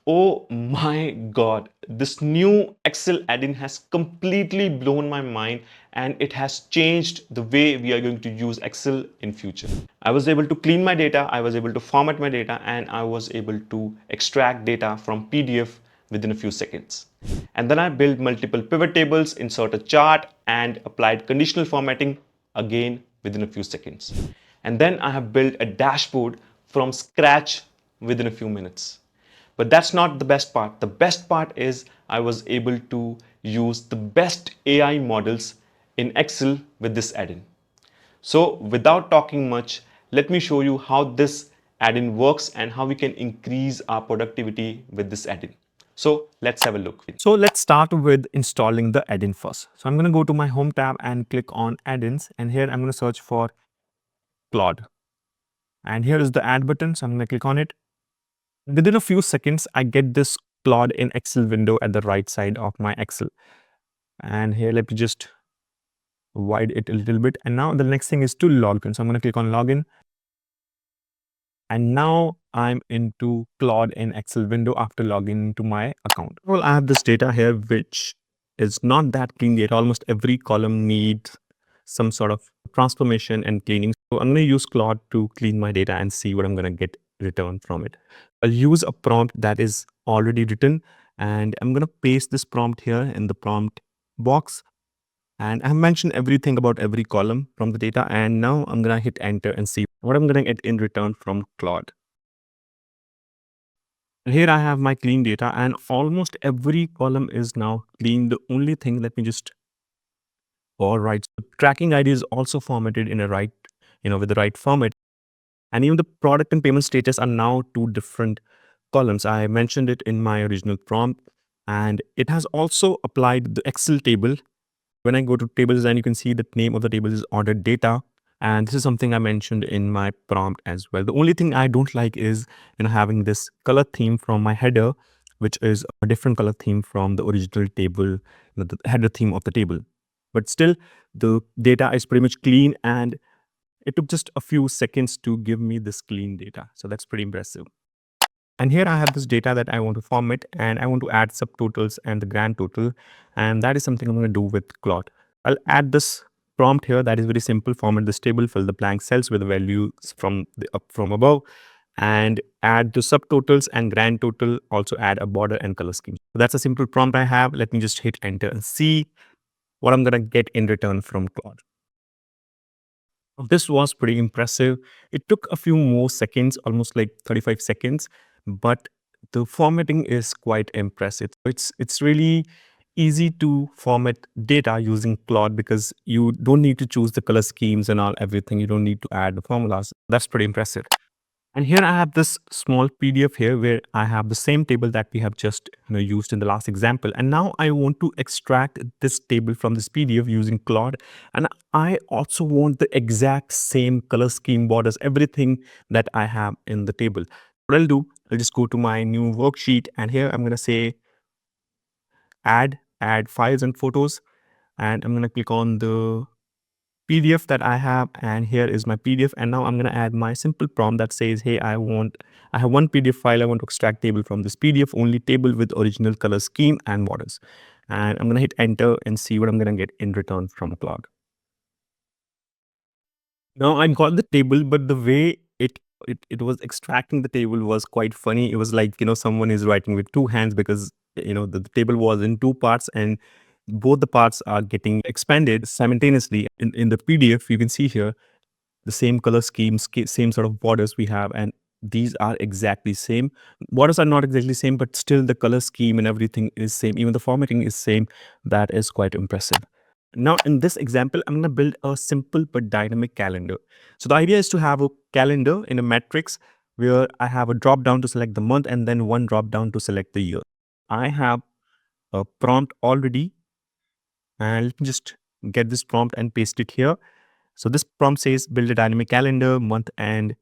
Oh my god, this new Excel add-in has completely blown my mind and it has changed the way we are going to use Excel in future. I was able to clean my data, I was able to format my data, and I was able to extract data from PDF within a few seconds. And then I built multiple pivot tables, insert a chart, and applied conditional formatting again within a few seconds. And then I have built a dashboard from scratch within a few minutes. But that's not the best part. The best part is I was able to use the best AI models in Excel with this add-in. So without talking much, let me show you how this add-in works and how we can increase our productivity with this add-in. So let's have a look. So let's start with installing the add-in first. So I'm going to go to my home tab and click on add-ins, and here I'm going to search for Claude. And here is the add button, so I'm going to click on it. Within a few seconds, I get this Claude in Excel window at the right side of my Excel. And here, let me just widen it a little bit. And now the next thing is to log in. So I'm going to click on login. And now I'm into Claude in Excel window after logging into my account. Well, I have this data here, which is not that clean yet. Almost every column needs some sort of transformation and cleaning. So I'm going to use Claude to clean my data and see what I'm going to get returned from it. I'll use a prompt that is already written, and I'm going to paste this prompt here in the prompt box. And I've mentioned everything about every column from the data. And now I'm going to hit enter and see what I'm going to get in return from Claude. And here I have my clean data, and almost every column is now clean. The only thing, let me just, all right. So tracking ID is also formatted in a right, with the right format. And even the product and payment status are now two different columns. I mentioned it in my original prompt, and it has also applied the Excel table. When I go to table design, you can see the name of the table is ordered data. And this is something I mentioned in my prompt as well. The only thing I don't like is, having this color theme from my header, which is a different color theme from the original table, the header theme of the table. But still, the data is pretty much clean, and it took just a few seconds to give me this clean data. So that's pretty impressive. And here I have this data that I want to format, and I want to add subtotals and the grand total. And that is something I'm going to do with Claude. I'll add this prompt here that is very simple. Format this table, fill the blank cells with the values from the up from above, and add the subtotals and grand total. Also add a border and color scheme. So that's a simple prompt I have. Let me just hit enter and see what I'm going to get in return from Claude. This was pretty impressive. It took a few more seconds, almost like 35 seconds, but the formatting is quite impressive. It's really easy to format data using Claude because you don't need to choose the color schemes and all everything. You don't need to add the formulas. That's pretty impressive. And here I have this small PDF here where I have the same table that we have just used in the last example. And now I want to extract this table from this PDF using Claude. And I also want the exact same color scheme, borders, everything that I have in the table. What I'll do, I'll just go to my new worksheet, and here I'm going to say add files and photos. And I'm going to click on the PDF that I have, and here is my PDF. And now I'm going to add my simple prompt that says, hey, I have one PDF file. I want to extract table from this PDF, only table with original color scheme and borders. And I'm going to hit enter and see what I'm going to get in return from Claude. Now I got the table, but the way it was extracting the table was quite funny. It was like, someone is writing with two hands because, the table was in two parts, and both the parts are getting expanded simultaneously. In the PDF, you can see here the same color schemes, same sort of borders we have, and these are exactly same. Borders are not exactly same, but still the color scheme and everything is same. Even the formatting is same. That is quite impressive. Now, in this example, I'm going to build a simple but dynamic calendar. So the idea is to have a calendar in a matrix where I have a drop down to select the month and then one drop down to select the year. I have a prompt already, and let me just get this prompt and paste it here. So this prompt says build a dynamic calendar, month, and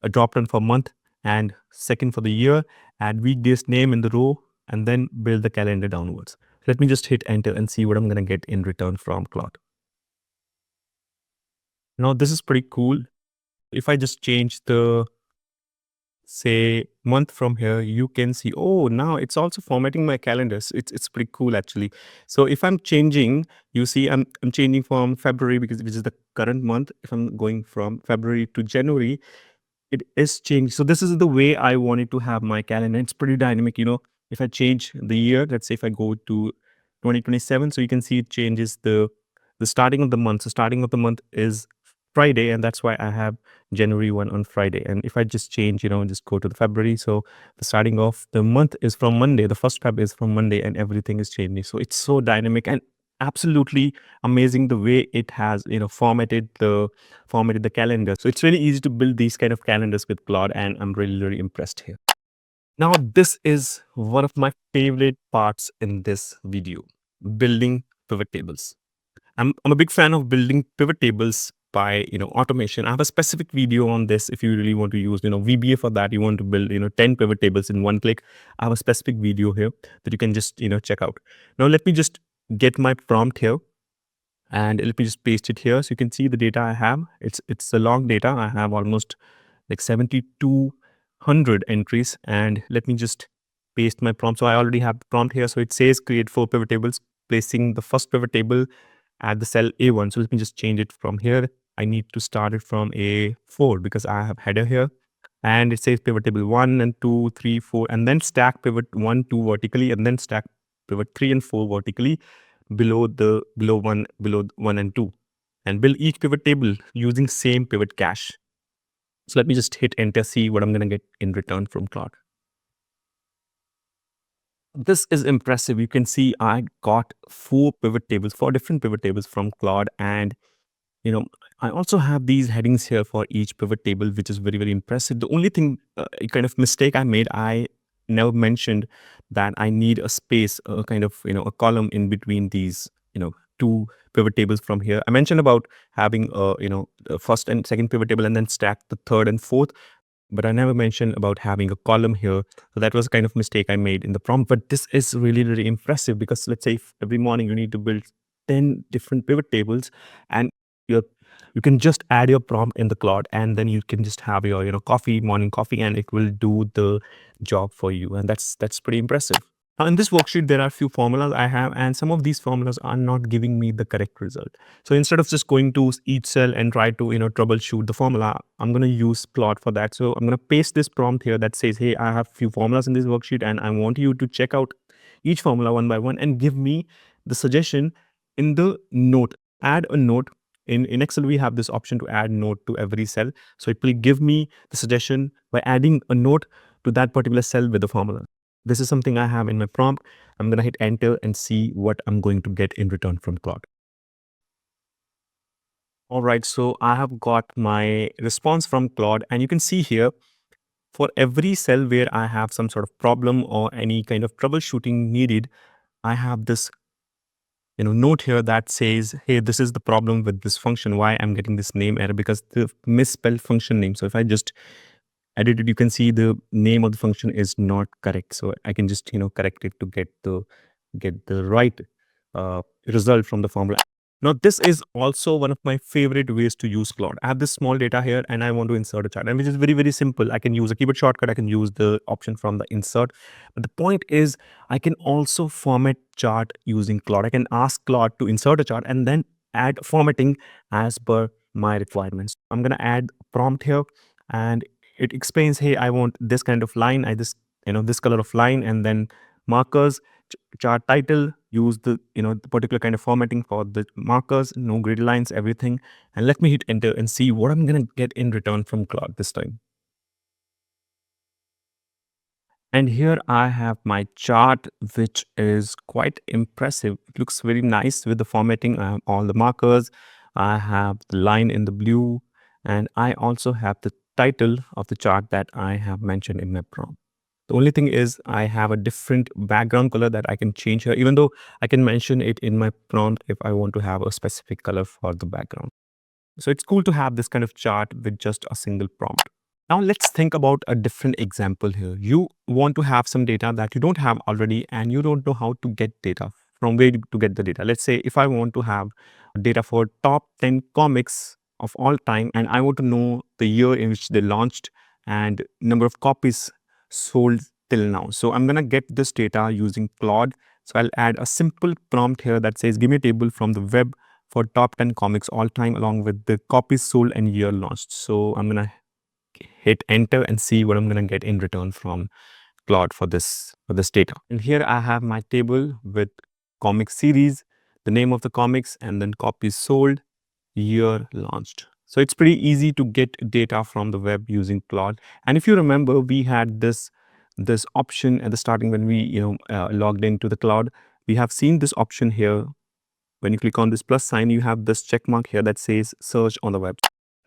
a drop down for month, and second for the year, add weekdays name in the row, and then build the calendar downwards. Let me just hit enter and see what I'm going to get in return from Claude. Now this is pretty cool. If I just change the say month from here, you can see, oh, now it's also formatting my calendar. So it's pretty cool actually. So if I'm changing, you see I'm changing from February, because which is the current month. If I'm going from February to January, it is changed. So this is the way I wanted to have my calendar. It's pretty dynamic. If I change the year, let's say if I go to 2027, so you can see it changes the starting of the month. So starting of the month is Friday, and that's why I have January 1 on Friday. And if I just change, just go to the February, so the starting of the month is from Monday, the first Feb is from Monday, and everything is changing. So it's so dynamic and absolutely amazing the way it has formatted the calendar. So it's really easy to build these kind of calendars with Claude, and I'm really, really impressed here. Now, this is one of my favorite parts in this video, building pivot tables. I'm a big fan of building pivot tables by automation. I have a specific video on this. If you really want to use VBA for that, you want to build 10 pivot tables in one click, I have a specific video here that you can just check out. Now let me just get my prompt here, and let me just paste it here so you can see the data I have. It's a long data. I have almost like 7,200 entries, and let me just paste my prompt. So I already have the prompt here. So it says create 4 pivot tables, placing the first pivot table at the cell A1. So let me just change it from here. I need to start it from A4 because I have header here, and it says pivot table 1 and 2, 3, 4, and then stack pivot 1, 2 vertically, and then stack pivot 3 and 4 vertically below one and 2, and build each pivot table using same pivot cache. So let me just hit enter, see what I'm going to get in return from Claude. This is impressive. You can see I got 4 different pivot tables from Claude, and you know I also have these headings here for each pivot table, which is very, very impressive. The only thing, kind of mistake I made, I never mentioned that I need a space, a kind of a column in between these 2 pivot tables from here. I mentioned about having the first and second pivot table and then stack the third and fourth, but I never mentioned about having a column here. So that was a kind of mistake I made in the prompt. But this is really, really impressive, because let's say if every morning you need to build 10 different pivot tables, and you're you can just add your prompt in the Claude, and then you can just have your morning coffee, and it will do the job for you. And that's pretty impressive. Now, in this worksheet, there are a few formulas I have, and some of these formulas are not giving me the correct result. So instead of just going to each cell and try to troubleshoot the formula, I'm going to use Claude for that. So I'm going to paste this prompt here that says, hey, I have a few formulas in this worksheet, and I want you to check out each formula one by one and give me the suggestion in the note. Add a note. In Excel, we have this option to add note to every cell. So it will give me the suggestion by adding a note to that particular cell with the formula. This is something I have in my prompt. I'm going to hit enter and see what I'm going to get in return from Claude. All right, so I have got my response from Claude, and you can see here for every cell where I have some sort of problem or any kind of troubleshooting needed, I have this note here that says, hey, this is the problem with this function, why I'm getting this name error, because the misspelled function name. So if I just edit it, you can see the name of the function is not correct. So I can just correct it to get the right result from the formula. Now, this is also one of my favorite ways to use Claude. I have this small data here, and I want to insert a chart, and which is very, very simple. I can use a keyboard shortcut. I can use the option from the insert. But the point is, I can also format chart using Claude. I can ask Claude to insert a chart and then add formatting as per my requirements. I'm going to add a prompt here, and it explains, hey, I want this kind of line. This color of line, and then markers, chart title, use the the particular kind of formatting for the markers, no grid lines, everything. And let me hit enter and see what I'm going to get in return from Claude this time. And here I have my chart, which is quite impressive. It looks very nice with the formatting. I have all the markers. I have the line in the blue, and I also have the title of the chart that I have mentioned in my prompt. The only thing is I have a different background color that I can change here, even though I can mention it in my prompt if I want to have a specific color for the background. So it's cool to have this kind of chart with just a single prompt. Now let's think about a different example here. You want to have some data that you don't have already, and you don't know how to get data, from where to get the data. Let's say if I want to have data for top 10 comics of all time, and I want to know the year in which they launched and number of copies sold till now. So I'm going to get this data using Claude. So I'll add a simple prompt here that says, give me a table from the web for top 10 comics all time along with the copies sold and year launched. So I'm going to hit enter and see what I'm going to get in return from Claude for this data. And here I have my table with comic series, the name of the comics, and then copies sold, year launched. So it's pretty easy to get data from the web using Claude. And if you remember, we had this option at the starting when we logged into the Claude. We have seen this option here. When you click on this plus sign, you have this check mark here that says search on the web.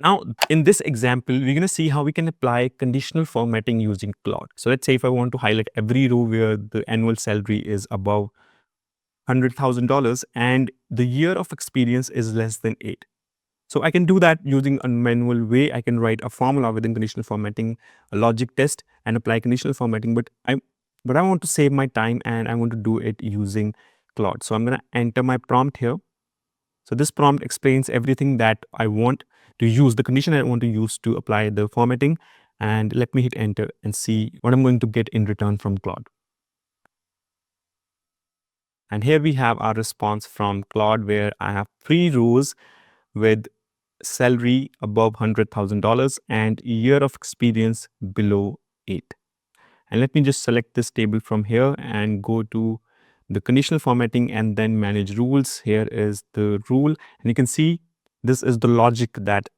Now, in this example, we're going to see how we can apply conditional formatting using Claude. So let's say if I want to highlight every row where the annual salary is above $100,000 and the year of experience is less than 8. So I can do that using a manual way. I can write a formula within conditional formatting, a logic test, and apply conditional formatting. But I want to save my time and I want to do it using Claude. So I'm going to enter my prompt here. So this prompt explains everything that I want to use, the condition I want to use to apply the formatting. And let me hit enter and see what I'm going to get in return from Claude. And here we have our response from Claude where I have 3 rows with salary above $100,000 and year of experience below 8. And let me just select this table from here and go to the conditional formatting and then manage rules. Here is the rule, and you can see this is the logic that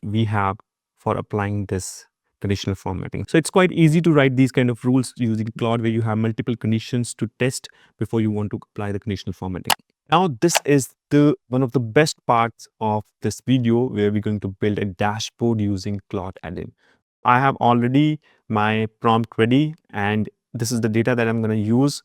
we have for applying this conditional formatting. So it's quite easy to write these kind of rules using Claude where you have multiple conditions to test before you want to apply the conditional formatting. Now, this is one of the best parts of this video where we're going to build a dashboard using Claude add-in. I have already my prompt ready, and this is the data that I'm going to use.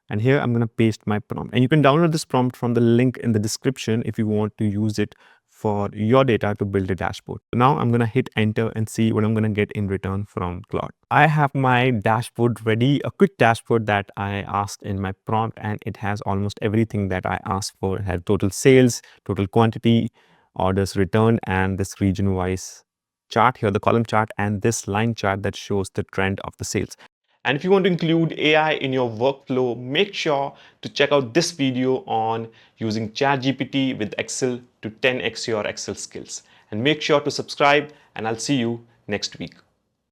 And here I'm going to paste my prompt. And you can download this prompt from the link in the description if you want to use it for your data to build a dashboard. So now I'm going to hit enter and see what I'm going to get in return from Claude. I have my dashboard ready, a quick dashboard that I asked in my prompt, and it has almost everything that I asked for. It has total sales, total quantity, orders returned, and this region-wise chart here, the column chart, and this line chart that shows the trend of the sales. And if you want to include AI in your workflow, make sure to check out this video on using ChatGPT with Excel to 10x your Excel skills. And make sure to subscribe, and I'll see you next week.